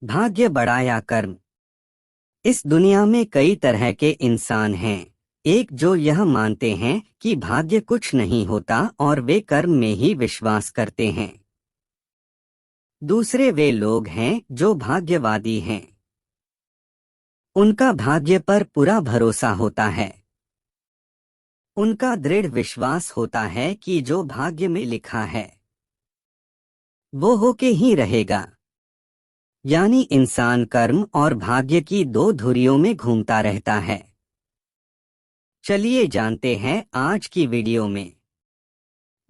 भाग्य बड़ा या कर्म। इस दुनिया में कई तरह के इंसान हैं। एक जो यह मानते हैं कि भाग्य कुछ नहीं होता और वे कर्म में ही विश्वास करते हैं। दूसरे वे लोग हैं जो भाग्यवादी हैं। उनका भाग्य पर पूरा भरोसा होता है। उनका दृढ़ विश्वास होता है कि जो भाग्य में लिखा है वो होके ही रहेगा। यानी इंसान कर्म और भाग्य की दो धुरियों में घूमता रहता है। चलिए जानते हैं आज की वीडियो में।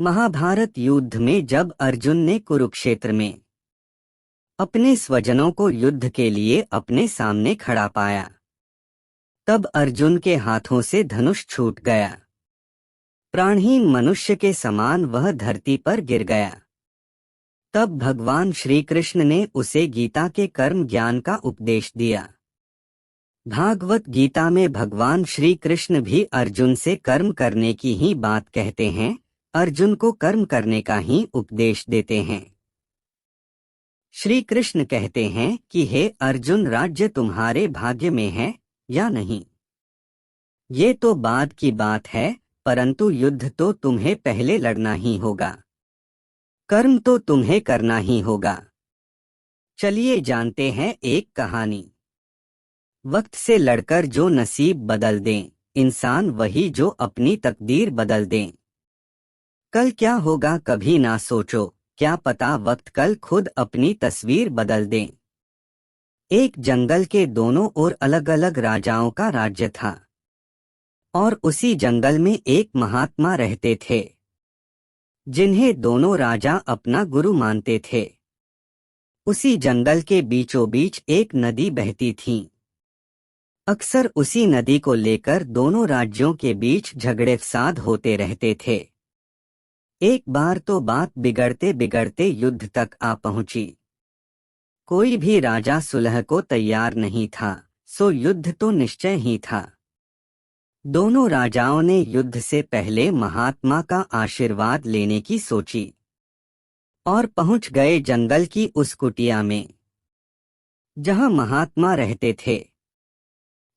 महाभारत युद्ध में जब अर्जुन ने कुरुक्षेत्र में अपने स्वजनों को युद्ध के लिए अपने सामने खड़ा पाया, तब अर्जुन के हाथों से धनुष छूट गया। प्राणहीन मनुष्य के समान वह धरती पर गिर गया। तब भगवान श्री कृष्ण ने उसे गीता के कर्म ज्ञान का उपदेश दिया। भागवत गीता में भगवान श्री कृष्ण भी अर्जुन से कर्म करने की ही बात कहते हैं, अर्जुन को कर्म करने का ही उपदेश देते हैं। श्री कृष्ण कहते हैं कि हे अर्जुन, राज्य तुम्हारे भाग्य में है या नहीं, ये तो बाद की बात है, परंतु युद्ध तो तुम्हें पहले लड़ना ही होगा। कर्म तो तुम्हें करना ही होगा। चलिए जानते हैं एक कहानी। वक्त से लड़कर जो नसीब बदल दें, इंसान वही जो अपनी तकदीर बदल दें। कल क्या होगा कभी ना सोचो, क्या पता वक्त कल खुद अपनी तस्वीर बदल दें। एक जंगल के दोनों ओर अलग अलग राजाओं का राज्य था, और उसी जंगल में एक महात्मा रहते थे, जिन्हें दोनों राजा अपना गुरु मानते थे। उसी जंगल के बीचों बीच एक नदी बहती थी। अक्सर उसी नदी को लेकर दोनों राज्यों के बीच झगड़े फसाद होते रहते थे। एक बार तो बात बिगड़ते बिगड़ते युद्ध तक आ पहुंची। कोई भी राजा सुलह को तैयार नहीं था, सो युद्ध तो निश्चय ही था। दोनों राजाओं ने युद्ध से पहले महात्मा का आशीर्वाद लेने की सोची और पहुंच गए जंगल की उस कुटिया में जहां महात्मा रहते थे।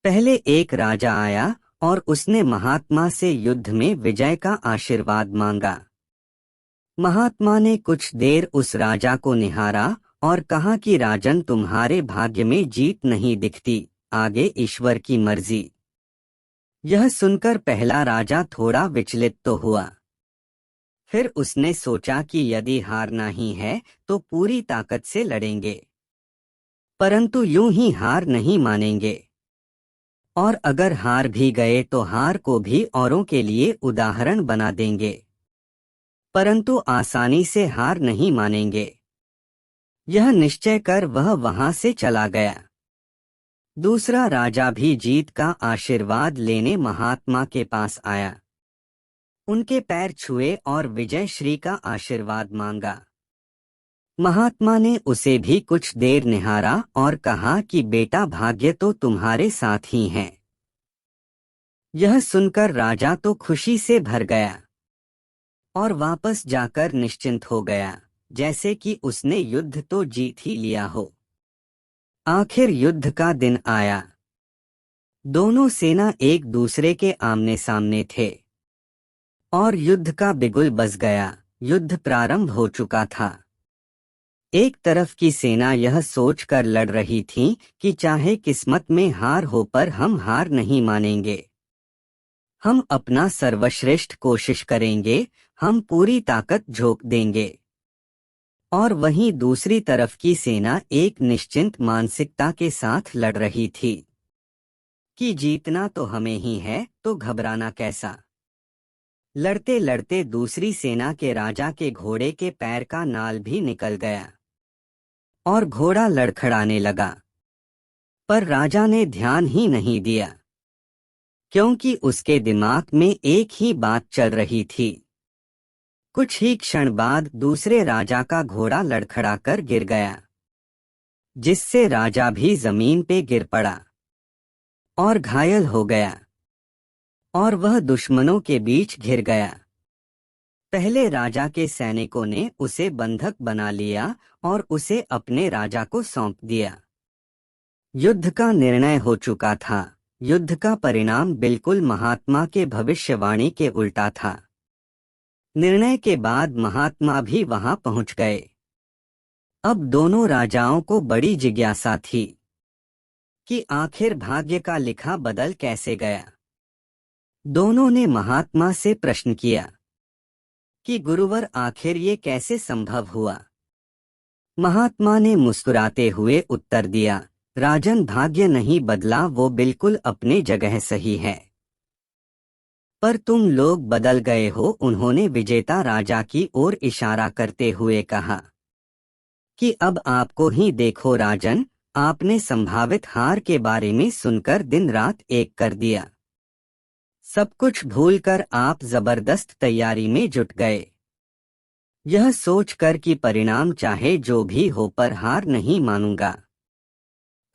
पहले एक राजा आया और उसने महात्मा से युद्ध में विजय का आशीर्वाद मांगा। महात्मा ने कुछ देर उस राजा को निहारा और कहा कि राजन, तुम्हारे भाग्य में जीत नहीं दिखती, आगे ईश्वर की मर्जी। यह सुनकर पहला राजा थोड़ा विचलित तो हुआ। फिर उसने सोचा कि यदि हारना ही है तो पूरी ताकत से लड़ेंगे, परंतु यूं ही हार नहीं मानेंगे, और अगर हार भी गए तो हार को भी औरों के लिए उदाहरण बना देंगे, परंतु आसानी से हार नहीं मानेंगे। यह निश्चय कर वह वहां से चला गया। दूसरा राजा भी जीत का आशीर्वाद लेने महात्मा के पास आया। उनके पैर छुए और विजय श्री का आशीर्वाद मांगा। महात्मा ने उसे भी कुछ देर निहारा और कहा कि बेटा, भाग्य तो तुम्हारे साथ ही है। यह सुनकर राजा तो खुशी से भर गया और वापस जाकर निश्चिंत हो गया, जैसे कि उसने युद्ध तो जीत ही लिया हो। आखिर युद्ध का दिन आया। दोनों सेना एक दूसरे के आमने सामने थे और युद्ध का बिगुल बज गया। युद्ध प्रारंभ हो चुका था। एक तरफ की सेना यह सोचकर लड़ रही थी कि चाहे किस्मत में हार हो पर हम हार नहीं मानेंगे, हम अपना सर्वश्रेष्ठ कोशिश करेंगे, हम पूरी ताकत झोंक देंगे। और वहीं दूसरी तरफ की सेना एक निश्चिंत मानसिकता के साथ लड़ रही थी कि जीतना तो हमें ही है, तो घबराना कैसा। लड़ते लड़ते दूसरी सेना के राजा के घोड़े के पैर का नाल भी निकल गया और घोड़ा लड़खड़ाने लगा, पर राजा ने ध्यान ही नहीं दिया, क्योंकि उसके दिमाग में एक ही बात चल रही थी। कुछ ही क्षण बाद दूसरे राजा का घोड़ा लड़खड़ाकर गिर गया, जिससे राजा भी जमीन पे गिर पड़ा और घायल हो गया, और वह दुश्मनों के बीच घिर गया। पहले राजा के सैनिकों ने उसे बंधक बना लिया और उसे अपने राजा को सौंप दिया। युद्ध का निर्णय हो चुका था। युद्ध का परिणाम बिल्कुल महात्मा के भविष्यवाणी के उल्टा था। निर्णय के बाद महात्मा भी वहां पहुंच गए। अब दोनों राजाओं को बड़ी जिज्ञासा थी कि आखिर भाग्य का लिखा बदल कैसे गया। दोनों ने महात्मा से प्रश्न किया कि गुरुवर, आखिर ये कैसे संभव हुआ। महात्मा ने मुस्कुराते हुए उत्तर दिया, राजन, भाग्य नहीं बदला, वो बिल्कुल अपने जगह सही है, पर तुम लोग बदल गए हो। उन्होंने विजेता राजा की ओर इशारा करते हुए कहा कि अब आपको ही देखो राजन, आपने संभावित हार के बारे में सुनकर दिन रात एक कर दिया। सब कुछ भूलकर आप जबरदस्त तैयारी में जुट गए, यह सोचकर कि परिणाम चाहे जो भी हो पर हार नहीं मानूंगा।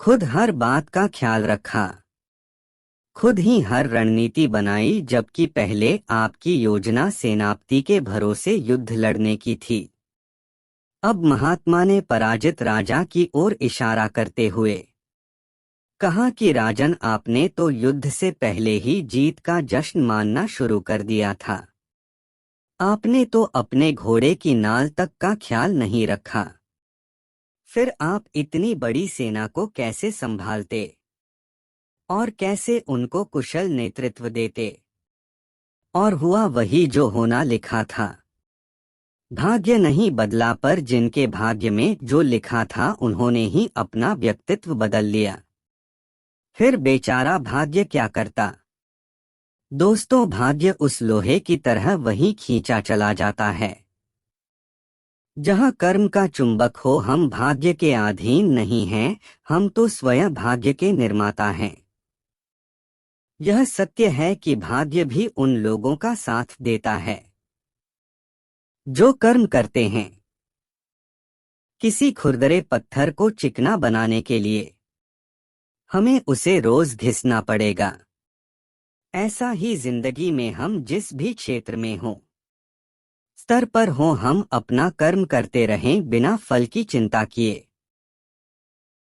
खुद हर बात का ख्याल रखा, खुद ही हर रणनीति बनाई, जबकि पहले आपकी योजना सेनापति के भरोसे युद्ध लड़ने की थी। अब महात्मा ने पराजित राजा की ओर इशारा करते हुए कहा कि राजन, आपने तो युद्ध से पहले ही जीत का जश्न मानना शुरू कर दिया था। आपने तो अपने घोड़े की नाल तक का ख्याल नहीं रखा। फिर आप इतनी बड़ी सेना को कैसे संभालते और कैसे उनको कुशल नेतृत्व देते। और हुआ वही जो होना लिखा था। भाग्य नहीं बदला, पर जिनके भाग्य में जो लिखा था उन्होंने ही अपना व्यक्तित्व बदल लिया। फिर बेचारा भाग्य क्या करता। दोस्तों, भाग्य उस लोहे की तरह वही खींचा चला जाता है जहां कर्म का चुंबक हो। हम भाग्य के अधीन नहीं हैं, हम तो स्वयं भाग्य के निर्माता हैं। यह सत्य है कि भाग्य भी उन लोगों का साथ देता है जो कर्म करते हैं। किसी खुरदरे पत्थर को चिकना बनाने के लिए हमें उसे रोज घिसना पड़ेगा। ऐसा ही जिंदगी में हम जिस भी क्षेत्र में हों, स्तर पर हों, हम अपना कर्म करते रहें बिना फल की चिंता किए।